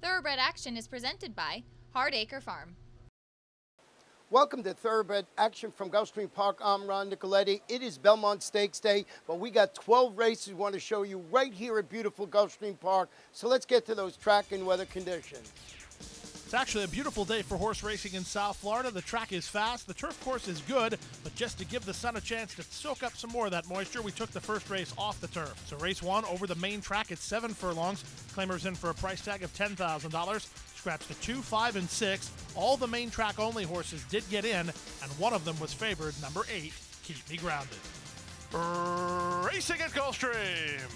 Thoroughbred Action is presented by Hardacre Farm. Welcome to Thoroughbred Action from Gulfstream Park. I'm Ron Nicoletti. It is Belmont Stakes Day, but we got 12 races we want to show you right here at beautiful Gulfstream Park. So let's get to those track and weather conditions. It's actually a beautiful day for horse racing in South Florida. The track is fast, the turf course is good, but just to give the sun a chance to soak up some more of that moisture, we took the first race off the turf. So race 1 over the main track at 7 furlongs. Claimers in for a price tag of $10,000. Scratch the 2, 5, and 6. All the main track only horses did get in, and one of them was favored, number 8, Keep Me Grounded. Racing at Gulfstream.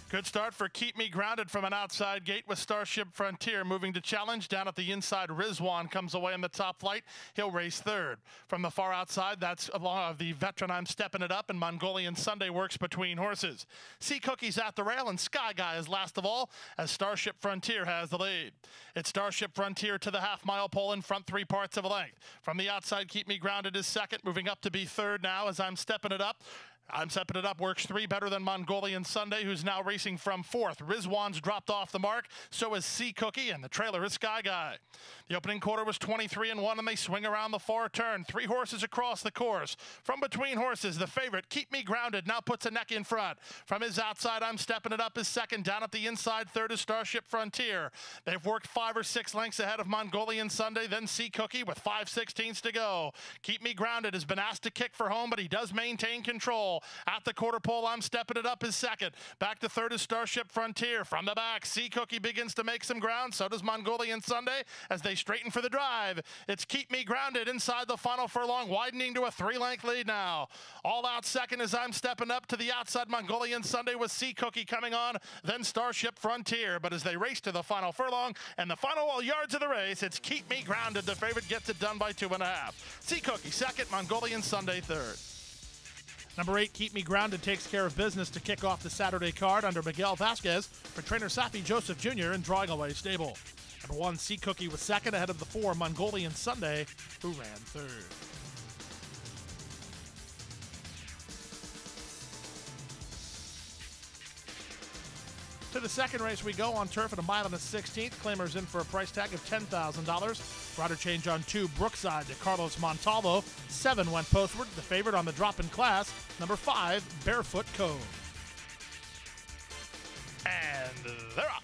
Good start for Keep Me Grounded from an outside gate with Starship Frontier moving to challenge. Down at the inside, Rizwan comes away in the top flight. He'll race third. From the far outside, that's along the veteran I'm Stepping It Up, and Mongolian Sunday works between horses. Sea Cookie's at the rail, and Sky Guy is last of all as Starship Frontier has the lead. It's Starship Frontier to the half-mile pole in front 3 parts of a length. From the outside, Keep Me Grounded is second, moving up to be third now as I'm Stepping It Up. I'm Stepping It Up works 3 better than Mongolian Sunday, who's now racing from 4th. Rizwan's dropped off the mark, so is Sea Cookie, and the trailer is Sky Guy. The opening quarter was 23-1, and they swing around the far turn. 3 horses across the course. From between horses, the favorite, Keep Me Grounded, now puts a neck in front. From his outside, I'm Stepping It Up is second. Down at the inside, third is Starship Frontier. They've worked 5 or 6 lengths ahead of Mongolian Sunday, then Sea Cookie with 5/16 to go. Keep Me Grounded has been asked to kick for home, but he does maintain control. At the quarter pole, I'm Stepping It Up is second. Back to third is Starship Frontier. From the back, Sea Cookie begins to make some ground. So does Mongolian Sunday as they straighten for the drive. It's Keep Me Grounded inside the final furlong, widening to a 3-length lead now. All out second as I'm Stepping Up. To the outside, Mongolian Sunday with Sea Cookie coming on, then Starship Frontier. But as they race to the final furlong and the final yards of the race, it's Keep Me Grounded. The favorite gets it done by 2.5. Sea Cookie second, Mongolian Sunday third. Number 8, Keep Me Grounded, takes care of business to kick off the Saturday card under Miguel Vasquez for trainer Safi Joseph Jr. in Drawing Away Stable. Number 1, Sea Cookie was second ahead of the 4, Mongolian Sunday, who ran third. To the second race we go on turf at 1 1/16. Claimers in for a price tag of $10,000. Rider change on 2, Brookside to Carlos Montalvo. 7 went postward. The favorite on the drop in class, number 5, Barefoot Cove. And they're up.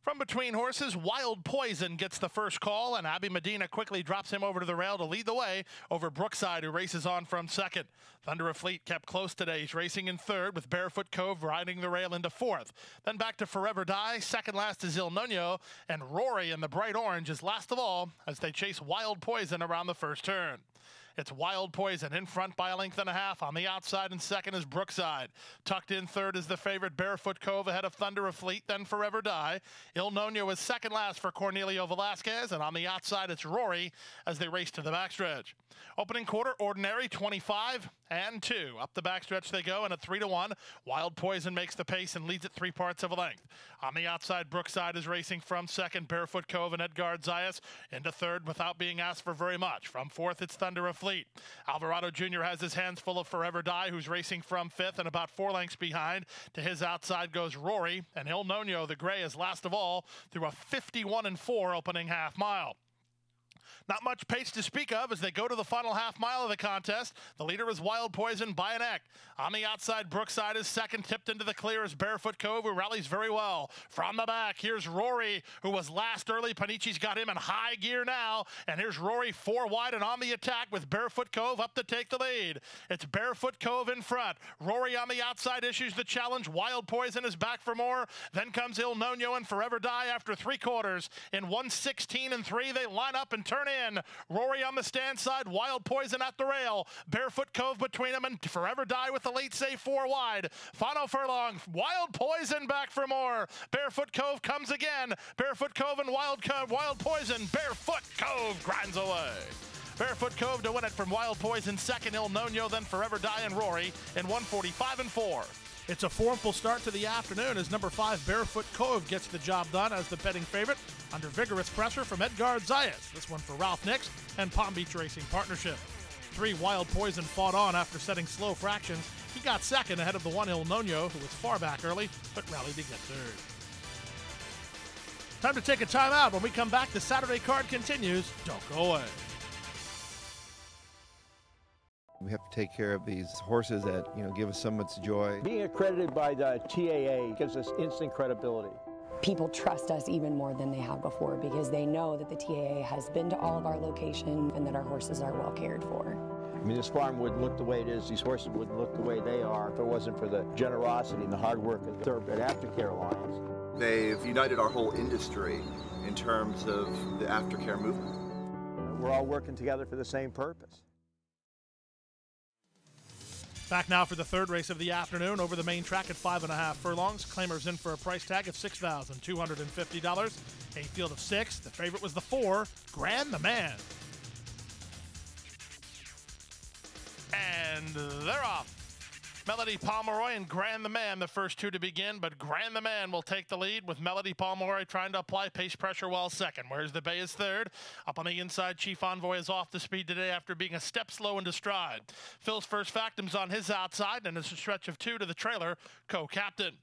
From between horses, Wild Poison gets the first call, and Abby Medina quickly drops him over to the rail to lead the way over Brookside, who races on from second. Thunder of Fleet kept close today. He's racing in third with Barefoot Cove riding the rail into fourth. Then back to Forever Die. Second last is Il Nuno, and Rory in the bright orange is last of all as they chase Wild Poison around the first turn. It's Wild Poison in front by 1.5 lengths. On the outside and second is Brookside. Tucked in third is the favorite Barefoot Cove ahead of Thunder of Fleet, then Forever Die. Il Nuno is second last for Cornelio Velasquez, and on the outside it's Rory as they race to the backstretch. Opening quarter, Ordinary 25-2. Up the backstretch they go, and at 3-1, Wild Poison makes the pace and leads at 3 parts of a length. On the outside, Brookside is racing from second, Barefoot Cove and Edgar Zayas into third without being asked for very much. From fourth, it's Thunder of Fleet. Alvarado Jr. has his hands full of Forever Die, who's racing from fifth and about 4 lengths behind. To his outside goes Rory, and Il Nuno, the gray, is last of all through a 51-4 opening half mile. Not much pace to speak of as they go to the final half mile of the contest. The leader is Wild Poison by an neck. On the outside, Brookside is second, tipped into the clear is Barefoot Cove, who rallies very well. From the back, here's Rory, who was last early. Panici's got him in high gear now. And here's Rory 4 wide and on the attack with Barefoot Cove up to take the lead. It's Barefoot Cove in front. Rory on the outside issues the challenge. Wild Poison is back for more. Then comes Il Nuno and Forever Die after 3 quarters. In 1:16-3, they line up and turn in. Rory on the stand side, Wild Poison at the rail. Barefoot Cove between them, and Forever Die with the late save 4 wide. Final furlong, Wild Poison back for more. Barefoot Cove comes again. Barefoot Cove and Wild Poison. Barefoot Cove grinds away. Barefoot Cove to win it from Wild Poison second, Il Nuno, then Forever Die and Rory in 1:45-4. It's a formful start to the afternoon as number 5 Barefoot Cove gets the job done as the betting favorite under vigorous pressure from Edgar Zayas. This one for Ralph Nix and Palm Beach Racing Partnership. 3 Wild Poison fought on after setting slow fractions. He got second ahead of the 1 Il Nuno, who was far back early, but rallied to get third. Time to take a timeout. When we come back, the Saturday card continues. Don't go away. We have to take care of these horses that, give us so much joy. Being accredited by the TAA gives us instant credibility. People trust us even more than they have before because they know that the TAA has been to all of our locations and that our horses are well cared for. I mean, this farm wouldn't look the way it is, these horses wouldn't look the way they are if it wasn't for the generosity and the hard work of the Thoroughbred Aftercare Alliance. They've united our whole industry in terms of the aftercare movement. We're all working together for the same purpose. Back now for the third race of the afternoon over the main track at 5.5 furlongs. Claimers in for a price tag of $6,250. A field of 6. The favorite was the 4, Grand the Man. And they're off. Melody Pomeroy and Grand the Man, the first two to begin, but Grand the Man will take the lead with Melody Pomeroy trying to apply pace pressure while second. Whereas the Bay is third. Up on the inside, Chief Envoy is off the speed today after being a step slow into stride. Phil's first Factum's on his outside, and it's a stretch of 2 to the trailer, Co-Captain.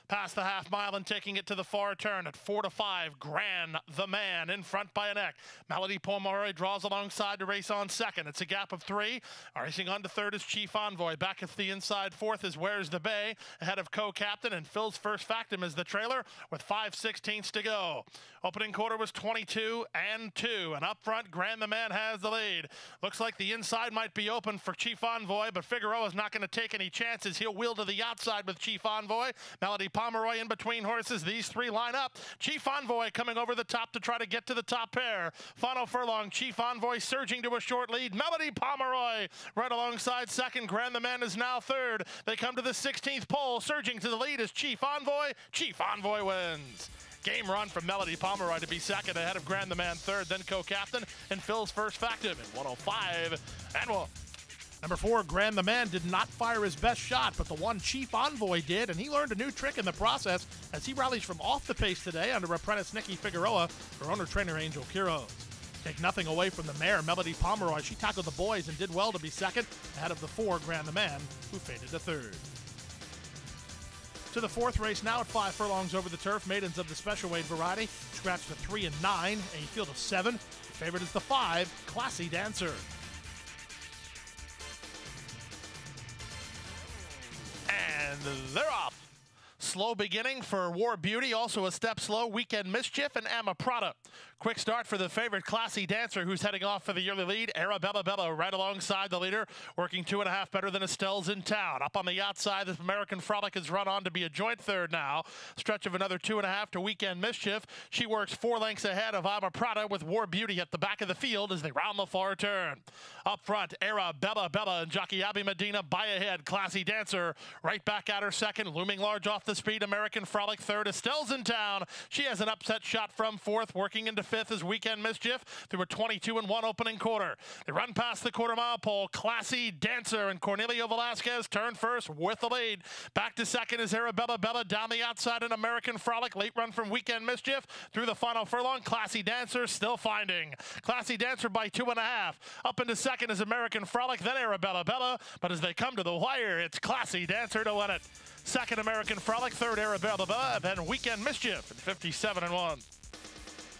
Past the half mile and taking it to the far turn at 4-5. Grand the Man in front by a neck. Melody Pomeroy draws alongside to race on second. It's a gap of 3. Racing on to third is Chief Envoy. Back at the inside fourth is Where's the Bay. Ahead of Co-Captain and Phil's first Factum is the trailer with 5/16 to go. Opening quarter was 22-2. And up front, Grand the Man has the lead. Looks like the inside might be open for Chief Envoy, but Figueroa's not going to take any chances. He'll wheel to the outside with Chief Envoy. Melody Pomeroy in between horses. These three line up. Chief Envoy coming over the top to try to get to the top pair. Final furlong, Chief Envoy surging to a short lead. Melody Pomeroy right alongside second. Grand the Man is now third. They come to the 16th pole. Surging to the lead is Chief Envoy. Chief Envoy wins. Game run from Melody Pomeroy to be second ahead of Grand the Man third, then Co-Captain, and Phil's first Factum at 105 and 1. Number 4, Grand the Man did not fire his best shot, but the one Chief Envoy did, and he learned a new trick in the process as he rallies from off the pace today under apprentice Nikki Figueroa for owner-trainer Angel Quiroz. Take nothing away from the mare, Melody Pomeroy. She tackled the boys and did well to be second ahead of the 4, Grand the Man, who faded to third. To the fourth race now at 5 furlongs over the turf. Maidens of the special weight variety scratched to 3 and 9. A field of 7. The favorite is the 5, Classy Dancer. And they're off. Slow beginning for War Beauty, also a step slow, Weekend Mischief, and Amma Prada. Quick start for the favorite Classy Dancer, who's heading off for the early lead. Arabella Bella right alongside the leader, working 2.5 better than Estelle's in town. Up on the outside, this American Frolic has run on to be a joint third now. Stretch of another 2.5 to Weekend Mischief. She works 4 lengths ahead of Amma Prada with War Beauty at the back of the field as they round the far turn. Up front, Arabella Bella and jockey Abby Medina by ahead. Classy Dancer right back at her second, looming large off the speed. American Frolic third. Estelle's in town. She has an upset shot from fourth. Working into fifth is Weekend Mischief through a 22-1 opening quarter. They run past the quarter-mile pole. Classy Dancer and Cornelio Velasquez turn first with the lead. Back to second is Arabella Bella. Down the outside an American Frolic. Late run from Weekend Mischief through the final furlong. Classy Dancer still finding. Classy Dancer by 2.5. Up into second is American Frolic, then Arabella Bella. But as they come to the wire, it's Classy Dancer to win it. Second, American Frolic. Third, Arabella Bella. Then Weekend Mischief at 57-1.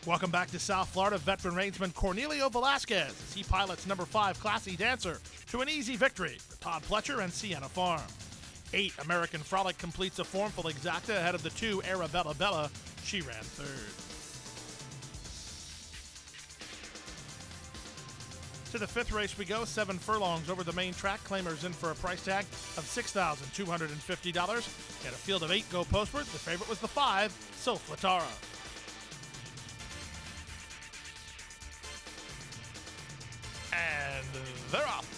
Welcome back to South Florida. Veteran reinsman Cornelio Velasquez as he pilots number 5, Classy Dancer, to an easy victory for Todd Pletcher and Sienna Farm. 8, American Frolic completes a formful exacta ahead of the 2, Arabella Bella. She ran third. To the 5th race we go, 7 furlongs over the main track. Claimers in for a price tag of $6,250. Had a field of 8 go postward. The favorite was the 5, Soflatara. And they're off.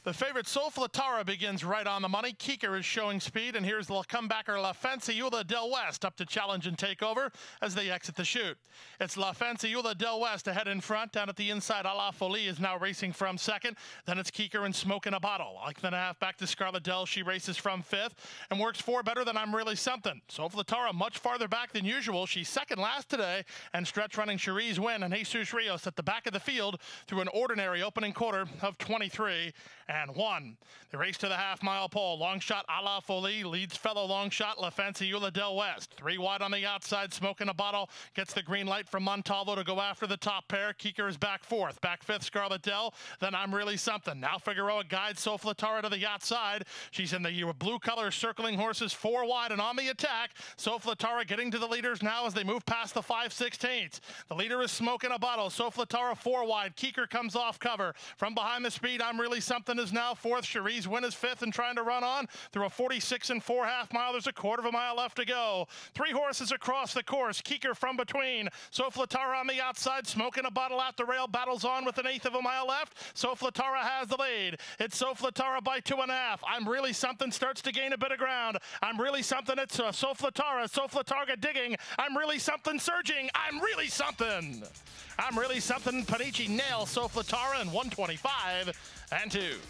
The favorite Soflatara begins right on the money. Kieker is showing speed, and here's the comebacker La Fanciulla del West up to challenge and take over as they exit the chute. It's La Fanciulla del West ahead in front. Down at the inside, A La Folie is now racing from second. Then it's Kieker and Smoke in a Bottle. Like then a half back to Scarlet Del. She races from 5th and works 4 better than I'm Really Something. Soflatara much farther back than usual. She's second last today, and stretch running Cherise Win and Jesus Rios at the back of the field through an ordinary opening quarter of 23 and 1. The race to the half-mile pole. Long shot a la Folie leads fellow long shot La Fanciulla del West. 3 wide on the outside, smoking a bottle. Gets the green light from Montalvo to go after the top pair. Kiker is back 4th. Back 5th, Scarlet Dell. Then I'm Really Something. Now Figueroa guides Soflatara to the outside. She's in the blue color, circling horses 4 wide and on the attack. Soflatara getting to the leaders now as they move past the 5/16. The leader is smoking a bottle. Soflatara 4 wide. Kiker comes off cover. From behind the speed, I'm Really Something is now 4th. Cherise Win is 5th and trying to run on through a 46 4/2 mile. There's a 1/4 mile left to go. 3 horses across the course. Kiker from between. Soflatara on the outside, smoking a bottle out the rail. Battles on with 1/8 mile left. Soflatara has the lead. It's Soflatara by 2.5. I'm Really Something starts to gain a bit of ground. I'm Really Something. It's Soflatara. Soflatara digging. I'm Really Something surging. I'm Really Something. I'm Really Something. Panici nails Soflatara in 125 and 2.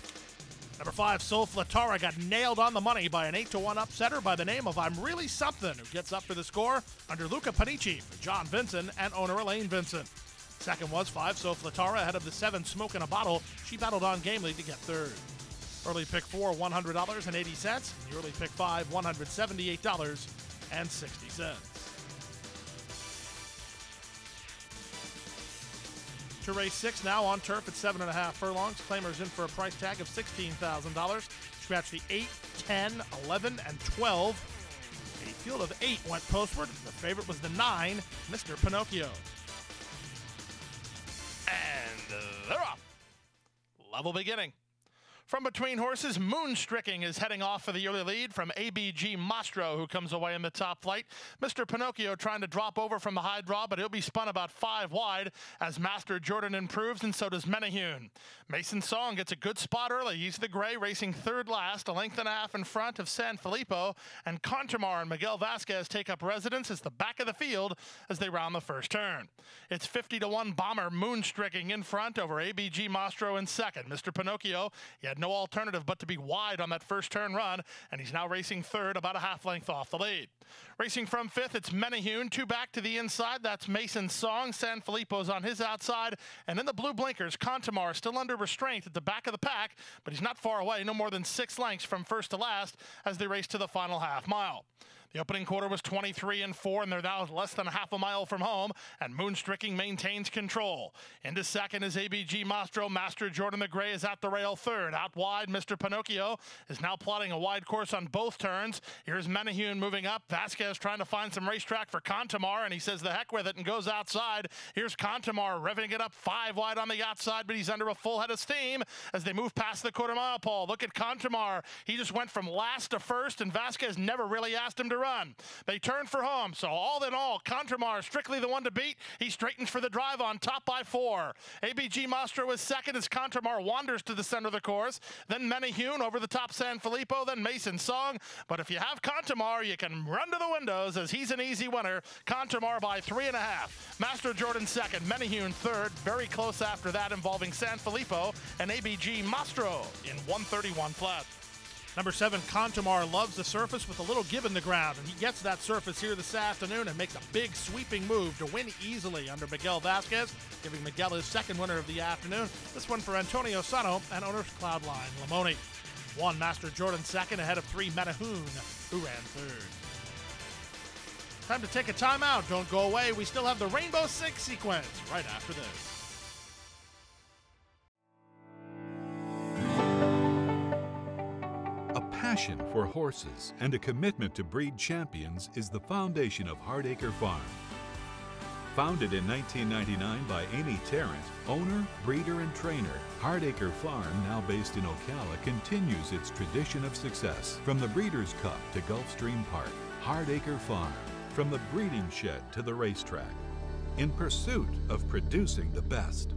Number 5, Soflatara, got nailed on the money by an 8-1 upsetter by the name of I'm Really Something, who gets up for the score under Luca Panici for John Vinson and owner Elaine Vinson. Second was 5, Soflatara, ahead of the 7, Smoking a Bottle. She battled on gamely to get 3rd. Early pick 4, $100.80. The early pick 5, $178.60. To race 6 now on turf at 7.5 furlongs. Claimers in for a price tag of $16,000. Scratch the 8, 10, 11, and 12. A field of 8 went postward. The favorite was the 9, Mr. Pinocchio. And they're off. Level beginning. From between horses, Moonstricking is heading off for the early lead from ABG Mastro, who comes away in the top flight. Mr. Pinocchio trying to drop over from the high draw, but he'll be spun about 5 wide as Master Jordan improves, and so does Menahune. Mason Song gets a good spot early. He's the gray, racing 3rd last, a length and a half in front of San Filippo, and Contamar and Miguel Vasquez take up residence as the back of the field as they round the first turn. It's 50-1 Bomber Moonstricking in front over ABG Mastro in second. Mr. Pinocchio, he had no alternative but to be wide on that first turn run, and he's now racing 3rd, about a half length off the lead. Racing from 5th, it's Menahune, 2 back to the inside. That's Mason Song. San Filippo's on his outside, and in the blue blinkers, Contamar still under restraint at the back of the pack, but he's not far away, no more than 6 lengths from first to last as they race to the final half mile. The opening quarter was 23 4, and they're now less than half a mile from home, and Moonstricking maintains control. Into second is ABG Mastro. Master Jordan the Gray is at the rail 3rd. Out wide, Mr. Pinocchio is now plotting a wide course on both turns. Here's Menahune moving up. Vasquez trying to find some racetrack for Contamar, and he says the heck with it and goes outside. Here's Contamar revving it up 5 wide on the outside, but he's under a full head of steam as they move past the 1/4 mile pole. Look at Contamar. He just went from last to first, and Vasquez never really asked him to run. They turn for home, so all in all, Contamar strictly the one to beat. He straightens for the drive on top by 4. ABG Mastro is second as Contamar wanders to the center of the course. Then Menahune over the top San Filippo, then Mason Song. But if you have Contamar, you can run to the windows as he's an easy winner. Contamar by 3.5. Master Jordan second, Menahune 3rd. Very close after that involving San Filippo and ABG Mastro in 131 flat. Number 7, Contamar, loves the surface with a little give in the ground, and he gets that surface here this afternoon and makes a big sweeping move to win easily under Miguel Vasquez, giving Miguel his 2nd winner of the afternoon. This one for Antonio Sano and owner's Cloudline Lamoni. 1, Master Jordan 2nd, ahead of 3, Menahune, who ran 3rd. Time to take a timeout. Don't go away. We still have the Rainbow Six sequence right after this. A passion for horses and a commitment to breed champions is the foundation of Hardacre Farm. Founded in 1999 by Amy Tarrant, owner, breeder, and trainer, Hardacre Farm, now based in Ocala, continues its tradition of success. From the Breeders' Cup to Gulfstream Park, Hardacre Farm, from the breeding shed to the racetrack, in pursuit of producing the best.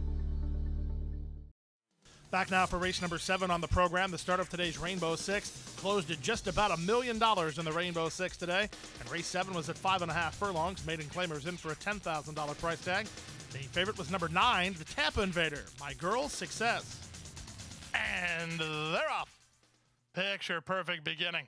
Back now for race number 7 on the program. The start of today's Rainbow Six closed at just about $1 million in the Rainbow Six today. And race 7 was at 5.5 furlongs. Maiden claimers in for a $10,000 price tag. The favorite was number 9, the Tampa Invader, My Girl Success. And they're off. Picture perfect beginning.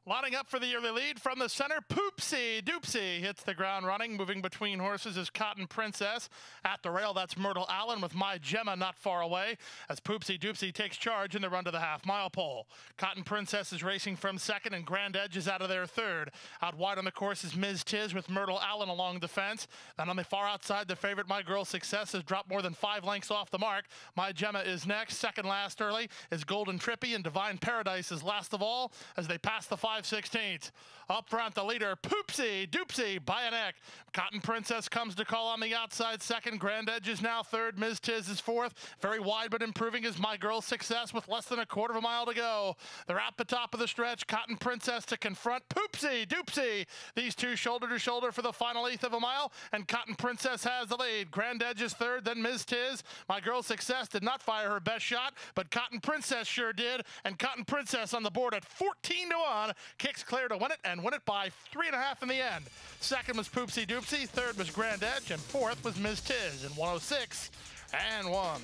Lining up for the early lead from the center, Poopsie Doopsie hits the ground running. Moving between horses is Cotton Princess. At the rail, that's Myrtle Allen with My Gemma not far away as Poopsie Doopsie takes charge in the run to the half-mile pole. Cotton Princess is racing from second, and Grand Edge is out of there third. Out wide on the course is Ms. Tiz with Myrtle Allen along the fence. Then on the far outside, the favorite My Girl Success has dropped more than 5 lengths off the mark. My Gemma is next. Second last early is Golden Trippy, and Divine Paradise is last of all as they pass the 5/16. Up front, the leader, Poopsie Doopsie by a neck. Cotton Princess comes to call on the outside second. Grand Edge is now third. Ms. Tiz is fourth. Very wide but improving is My Girl Success with less than a quarter of a mile to go. They're at the top of the stretch. Cotton Princess to confront Poopsie Doopsie. These two shoulder to shoulder for the final eighth of a mile, and Cotton Princess has the lead. Grand Edge is third, then Ms. Tiz. My Girl Success did not fire her best shot, but Cotton Princess sure did, and Cotton Princess on the board at 14-1. Kicks clear to win it, and win it by 3.5 in the end. Second was Poopsie Doopsie, third was Grand Edge, and fourth was Ms. Tiz in 106-1.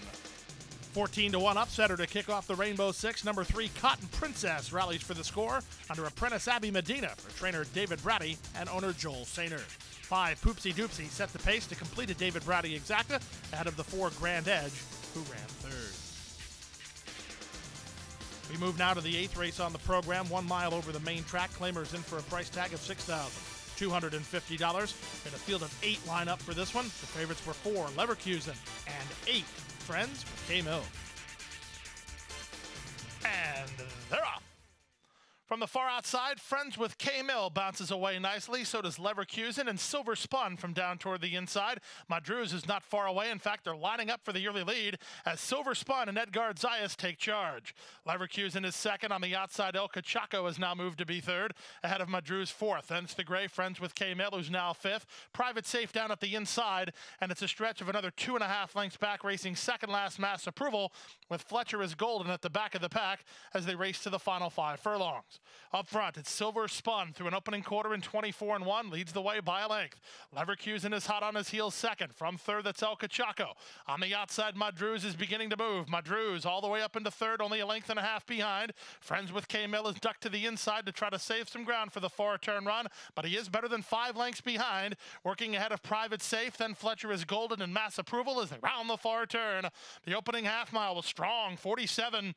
14-1 upsetter to kick off the Rainbow Six. Number 3, Cotton Princess rallies for the score under apprentice Abby Medina for trainer David Bratty and owner Joel Sainer. 5, Poopsie Doopsie set the pace to complete a David Bratty exacta ahead of the 4, Grand Edge, who ran third. We move now to the 8th race on the program, 1 mile over the main track. Claimers in for a price tag of $6,250. In a field of 8 line up for this one. The favorites were 4, Leverkusen, and 8, Friends with K-Mill. And they're off. From the far outside, Friends with K-Mill bounces away nicely. So does Leverkusen, and Silver Spun from down toward the inside. Madruz is not far away. In fact, they're lining up for the early lead as Silver Spun and Edgard Zayas take charge. Leverkusen is second. On the outside, El Cachaco has now moved to be third, ahead of Madruz fourth. Then it's the gray Friends with K-Mill, who's now fifth. Private Safe down at the inside, and it's a stretch of another 2.5 lengths back, racing second last Mass Approval, with Fletcher is Golden at the back of the pack as they race to the final 5 furlongs. Up front, it's Silver Spun through an opening quarter in 24-1, leads the way by a length. Leverkusen is hot on his heels second. From third, that's El Cachaco. On the outside, Madruz is beginning to move. Madruz all the way up into third, only a length and a half behind. Friends with K-Mill is ducked to the inside to try to save some ground for the far turn run, but he is better than 5 lengths behind. Working ahead of Private Safe, then Fletcher is Golden and Mass Approval as they round the far turn. The opening half mile was strong, 47-2,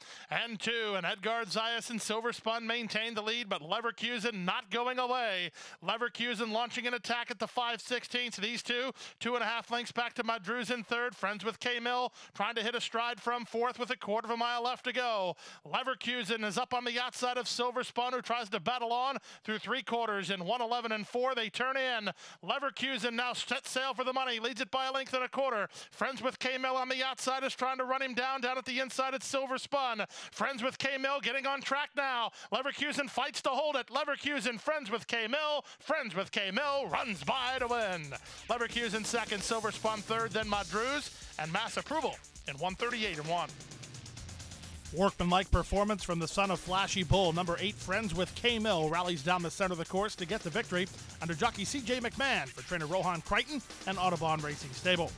and Edgard Zayas and Silver Spun maintained the lead, but Leverkusen not going away. Leverkusen launching an attack at the 5/16. These two, 2.5 lengths back to Madruz in third. Friends with K-Mill trying to hit a stride from fourth with a quarter of a mile left to go. Leverkusen is up on the outside of Silver Spun, who tries to battle on through 3 quarters in 1:11-4. They turn in. Leverkusen now set sail for the money, leads it by a length and a quarter. Friends with K-Mill on the outside is trying to run him down at the inside. It's Silver Spun. Friends with K-Mill getting on track now. Leverkusen fights to hold it. Leverkusen, Friends with K-Mill. Friends with K-Mill runs by to win. Leverkusen second, Silver Spun third, then Madruz, and Mass Approval in 138-1. Workmanlike performance from the son of Flashy Bull. Number 8, Friends with K-Mill, rallies down the center of the course to get the victory under jockey C.J. McMahon for trainer Rohan Crichton and Audubon Racing Stable.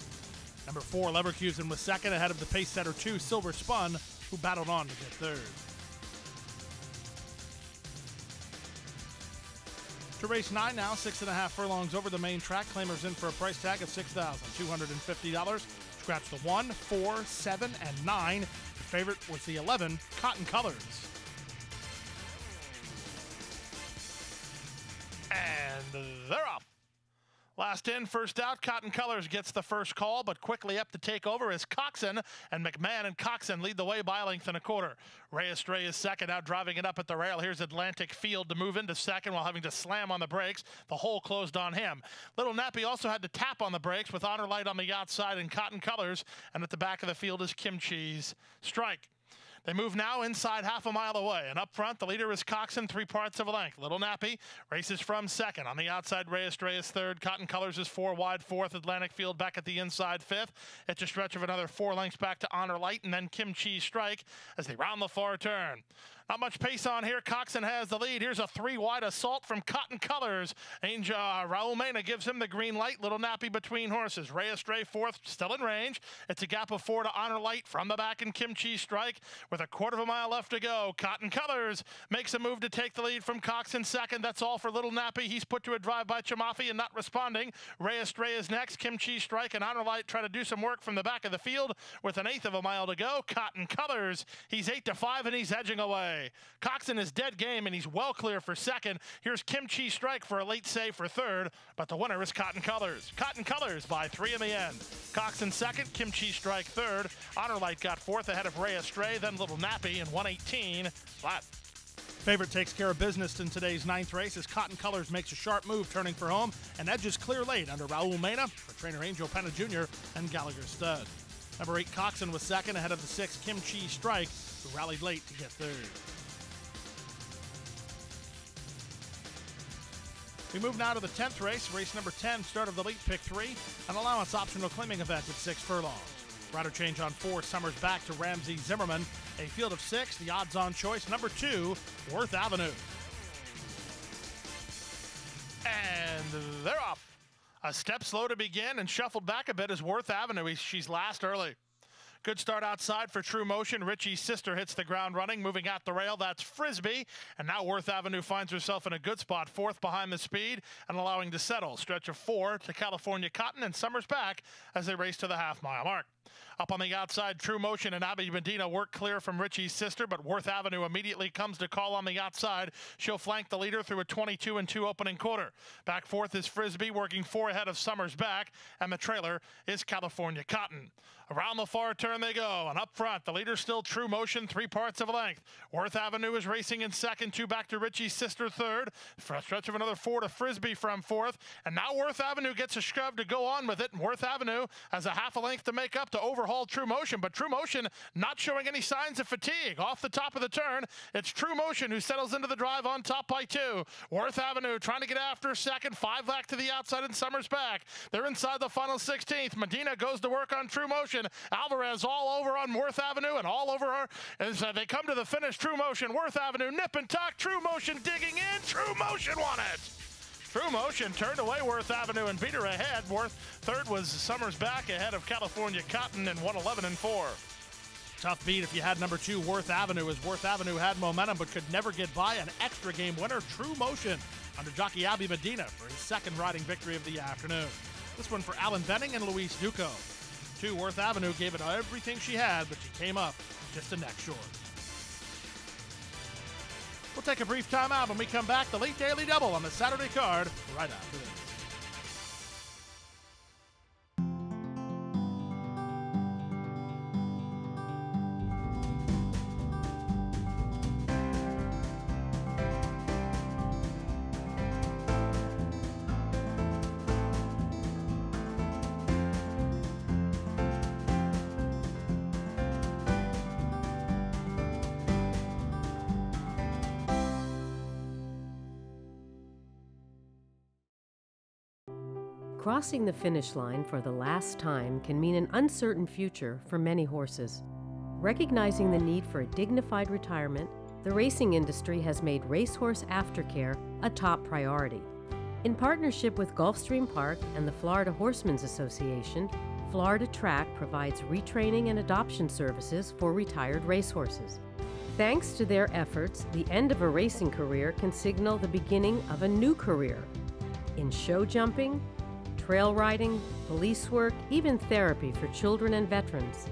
Number 4, Leverkusen was second, ahead of the pace setter 2, Silver Spun, who battled on to get third. To race 9 now, 6.5 furlongs over the main track. Claimers in for a price tag of $6,250. Scratch the 1, 4, 7, and 9. The favorite was the 11, Cotton Colors. And they're off. Last in, first out, Cotton Colors gets the first call, but quickly up to take over is Coxon, and McMahon and Coxon lead the way by a length and a quarter. Ray Estray is second, now driving it up at the rail. Here's Atlantic Field to move into second while having to slam on the brakes. The hole closed on him. Little Nappy also had to tap on the brakes with Honor Light on the outside and Cotton Colors, and at the back of the field is Kimchi's Strike. They move now inside half a mile away, and up front, the leader is Coxon, 3 parts of a length. Little Nappy races from second. On the outside, Ray Estray is third. Cotton Colors is 4 wide fourth. Atlantic Field back at the inside fifth. It's a stretch of another 4 lengths back to Honor Light, and then Kimchi Strike as they round the far turn. Not much pace on here. Coxon has the lead. Here's a 3-wide assault from Cotton Colors. Raul Mena gives him the green light. Little nappy between horses. Ray Astray fourth, still in range. It's a gap of 4 to Honor Light from the back in Kimchi Strike with a quarter of a mile left to go. Cotton Colors makes a move to take the lead from Coxon second. That's all for Little Nappy. He's put to a drive by Chamafi and not responding. Ray Astray is next. Kimchi Strike and Honor Light try to do some work from the back of the field with an eighth of a mile to go. Cotton Colors, he's 8-5 and he's edging away. Coxon is dead game and he's well clear for second. Here's Kimchi Strike for a late save for third, but the winner is Cotton Colors. Cotton Colors by 3 in the end. Coxon second, Kimchi Strike third. Honor Light got fourth ahead of Ray Astray, then Little Nappy in 1:18 flat. Favorite takes care of business in today's 9th race as Cotton Colors makes a sharp move turning for home and edges clear late under Raul Mena for trainer Angel Penna Jr. and Gallagher Stud. Number 8 Coxon was second ahead of the 6 Kimchi Strike, who rallied late to get third. We move now to the 10th race, race number 10, start of the late pick 3, an allowance optional claiming event at 6 furlongs. Rider change on 4, Summers back to Ramsey Zimmerman. A field of 6, the odds-on choice, number 2, Worth Avenue. And they're off. A step slow to begin and shuffled back a bit as Worth Avenue. She's last early. Good start outside for True Motion. Richie's sister hits the ground running, moving at the rail. That's Frisbee. And now Worth Avenue finds herself in a good spot, fourth behind the speed and allowing to settle. Stretch of 4 to California Cotton and Summers back as they race to the half-mile mark. Up on the outside, True Motion and Abby Medina work clear from Richie's sister, but Worth Avenue immediately comes to call on the outside. She'll flank the leader through a 22-2 opening quarter. Back fourth is Frisbee, working 4 ahead of Summers back, and the trailer is California Cotton. Around the far turn they go, and up front, the leader still True Motion, 3 parts of a length. Worth Avenue is racing in second, 2 back to Richie's sister third. For a stretch of another 4 to Frisbee from fourth, and now Worth Avenue gets a shove to go on with it, and Worth Avenue has a half a length to make up to overhaul True Motion, but True Motion not showing any signs of fatigue. Off the top of the turn, it's True Motion who settles into the drive on top by 2. Worth Avenue trying to get after second, 5 back to the outside and Summers back. They're inside the final 16th. Medina goes to work on True Motion. Alvarez all over on Worth Avenue and all over her as they come to the finish. True Motion, Worth Avenue, nip and tuck. True Motion digging in. True Motion won it. True Motion turned away Worth Avenue and beat her ahead. Third was Summers back ahead of California Cotton and 1:11-4. Tough beat if you had number 2, Worth Avenue, as Worth Avenue had momentum but could never get by an extra game winner, True Motion, under jockey Abby Medina for his second riding victory of the afternoon. This one for Alan Benning and Luis Duco. 2, Worth Avenue gave it everything she had, but she came up just a neck short. We'll take a brief timeout when we come back. The late daily double on the Saturday card right after this. Crossing the finish line for the last time can mean an uncertain future for many horses. Recognizing the need for a dignified retirement, the racing industry has made racehorse aftercare a top priority. In partnership with Gulfstream Park and the Florida Horsemen's Association, Florida Track provides retraining and adoption services for retired racehorses. Thanks to their efforts, the end of a racing career can signal the beginning of a new career in show jumping, trail riding, police work, even therapy for children and veterans.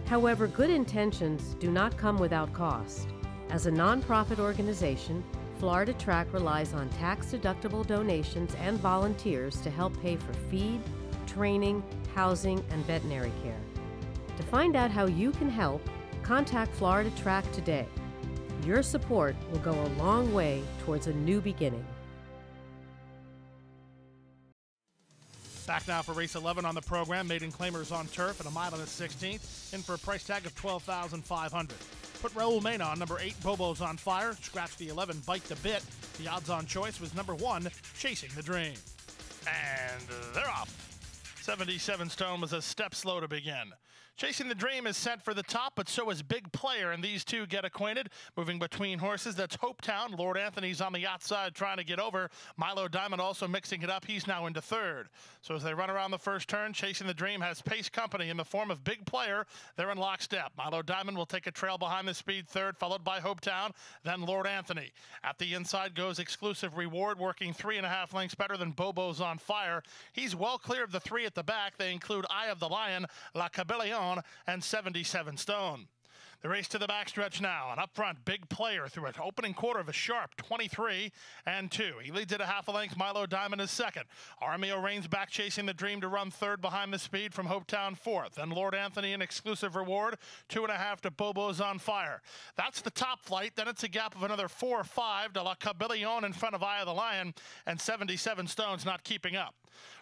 However, good intentions do not come without cost. As a nonprofit organization, Florida Track relies on tax-deductible donations and volunteers to help pay for feed, training, housing, and veterinary care. To find out how you can help, contact Florida Track today. Your support will go a long way towards a new beginning. Back now for race 11 on the program. Maiden Claimers on turf at a mile and a 16th. In for a price tag of $12,500. Put Raul Mena on number 8, Bobo's on Fire. Scratch the 11, Bite the Bit. The odds-on choice was number 1, Chasing the Dream. And they're off. 77 Stone was a step slow to begin. Chasing the Dream is sent for the top, but so is Big Player, and these two get acquainted. Moving between horses, that's Hopetown. Lord Anthony's on the outside trying to get over. Milo Diamond also mixing it up. He's now into third. So as they run around the first turn, Chasing the Dream has pace company in the form of Big Player. They're in lockstep. Milo Diamond will take a trail behind the speed third, followed by Hopetown, then Lord Anthony. At the inside goes Exclusive Reward, working 3.5 lengths better than Bobo's on Fire. He's well clear of the three at the back. They include Eye of the Lion, La Cabellon, and 77 Stone. The race to the backstretch now, and up front, Big Player through an opening quarter of a sharp 23 and 2. He leads at a half a length. Milo Diamond is second. Armio reigns back, Chasing the Dream to run third behind the speed from Hopetown fourth. Then Lord Anthony and Exclusive Reward, 2.5 to Bobo's on Fire. That's the top flight. Then it's a gap of another 4 or 5 to La Cabellon in front of Eye of the Lion, and 77 Stones not keeping up.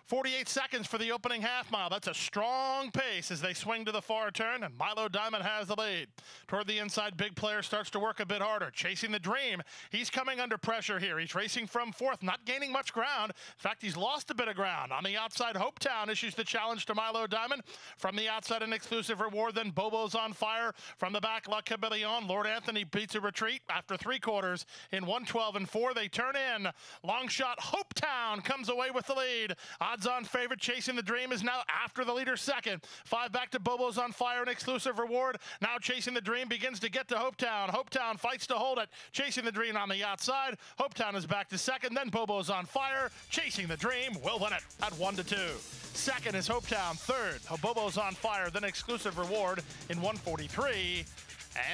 48 seconds for the opening half mile. That's a strong pace as they swing to the far turn, and Milo Diamond has the lead. Toward the inside, Big Player starts to work a bit harder. Chasing the Dream, he's coming under pressure here. He's racing from fourth, not gaining much ground. In fact, he's lost a bit of ground. On the outside, Hopetown issues the challenge to Milo Diamond. From the outside, an Exclusive Reward, then Bobo's on Fire. From the back, La Cabellon. Lord Anthony beats a retreat after 3 quarters in 1:12 and 4. They turn in. Long shot, Hopetown comes away with the lead. Odds-on favorite, Chasing the Dream, is now after the leader second. 5 back to Bobo's on Fire and Exclusive Reward. Now Chasing the Dream begins to get to Hopetown. Hopetown fights to hold it. Chasing the Dream on the outside. Hopetown is back to second. Then Bobo's on Fire. Chasing the Dream will win it at 1-2. Second is Hopetown. Third, Bobo's on Fire. Then Exclusive Reward in 1:43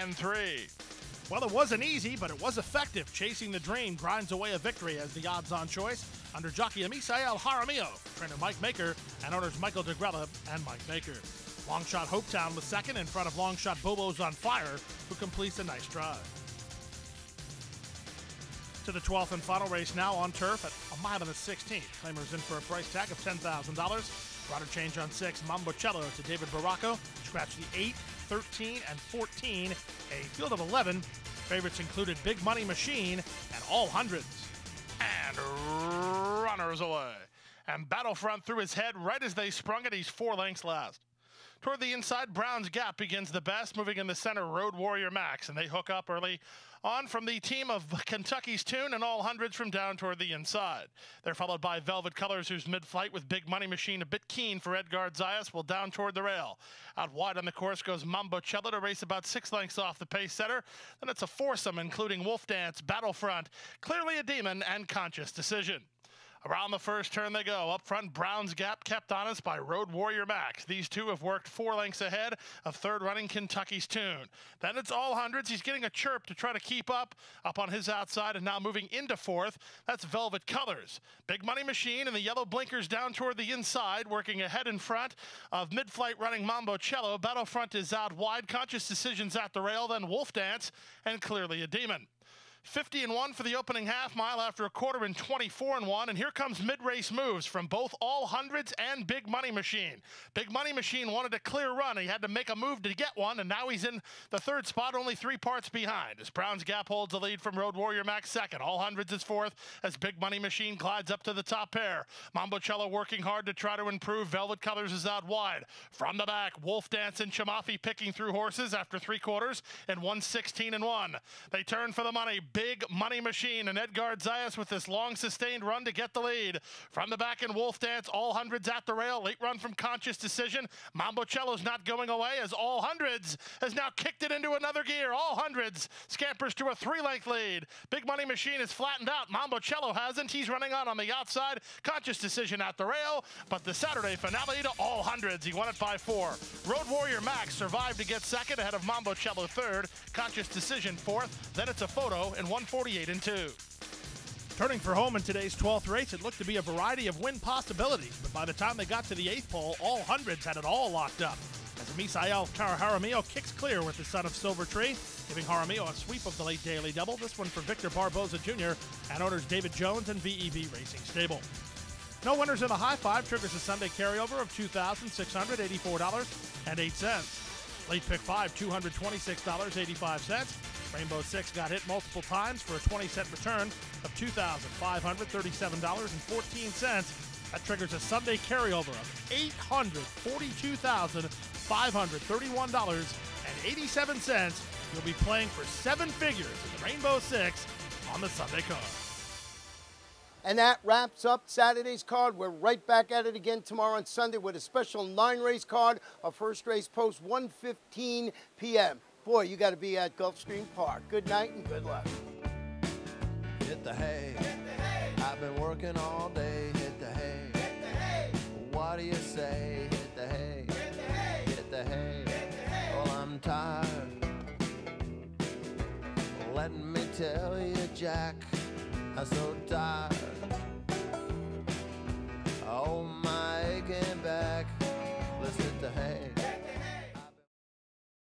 and 3. Well, it wasn't easy, but it was effective. Chasing the Dream grinds away a victory as the odds-on choice under jockey Misael Jaramillo, trainer Mike Maker, and owners Michael DeGrella and Mike Maker. Longshot Hopetown was second in front of Longshot Bobo's on Fire, who completes a nice drive. To the 12th and final race now on turf at 1 1/16. Claimers in for a price tag of $10,000. Rider change on 6, Mambocello to David Baracco. Scratch the 8, 13, and 14. A field of 11. Favorites included Big Money Machine and all hundreds. And runners away. And Battlefront threw his head right as they sprung it. He's 4 lengths last. Toward the inside, Brown's Gap begins the best, moving in the center, Road Warrior Max, and they hook up early on from the team of Kentucky's Tune and all hundreds from down toward the inside. They're followed by Velvet Colors, who's mid-flight with Big Money Machine a bit keen for Edgard Zayas, will down toward the rail. Out wide on the course goes Mambocello to race about 6 lengths off the pace setter. Then it's a foursome, including Wolf Dance, Battlefront, Clearly a Demon, and Conscious Decision. Around the first turn they go. Up front, Brown's Gap kept honest by Road Warrior Max. These two have worked 4 lengths ahead of third running Kentucky's Tune. Then it's all hundreds. He's getting a chirp to try to keep up on his outside and now moving into fourth. That's Velvet Colors. Big Money Machine and the yellow blinkers down toward the inside, working ahead in front of mid-flight running Mambocello. Battlefront is out wide. Conscious Decisions at the rail. Then Wolf Dance and Clearly a Demon. 50 and 1 for the opening half mile after a quarter in 24 and 1. And here comes mid-race moves from both all hundreds and Big Money Machine. Big Money Machine wanted a clear run. He had to make a move to get one, and now he's in the third spot, only 3 parts behind. As Brown's Gap holds the lead from Road Warrior Max second. All hundreds is fourth as Big Money Machine glides up to the top pair. Mambocello working hard to try to improve. Velvet Colors is out wide. From the back, Wolf Dance and Chamafi picking through horses after 3 quarters in 1:16 and 1. They turn for the money. Big Money Machine and Edgard Zayas with this long sustained run to get the lead. From the back in Wolf Dance, all hundreds at the rail. Late run from Conscious Decision. Mambocello's not going away as all hundreds has now kicked it into another gear. All hundreds scampers to a 3-length lead. Big Money Machine is flattened out. Mambocello hasn't. He's running on the outside. Conscious Decision at the rail. But the Saturday finale to all hundreds. He won it by 4. Road Warrior Max survived to get second ahead of Mambocello third. Conscious Decision fourth. Then it's a photo in 1:48 and 2. Turning for home in today's 12th race, it looked to be a variety of win possibilities, but by the time they got to the 8th pole, all hundreds had it all locked up. As Misael Jaramillo kicks clear with the son of Silver Tree, giving Jaramillo a sweep of the late daily double. This one for Victor Barboza Jr. and owners David Jones and VEB Racing Stable. No winners in the high five triggers a Sunday carryover of $2,684.08. Late pick 5, $226.85. Rainbow 6 got hit multiple times for a 20-cent return of $2,537.14. That triggers a Sunday carryover of $842,000. $531.87. You'll be playing for 7 figures in the Rainbow Six on the Sunday card. And that wraps up Saturday's card. We're right back at it again tomorrow on Sunday with a special 9-race card. Our first race post 1:15 p.m. Boy, you got to be at Gulfstream Park. Good night and good luck. Hit the hay. I've been working all day. Hit the hay. What do you say? Hit the hay. Hit the hay. Well, I'm tired. Let me tell you, Jack, I'm so tired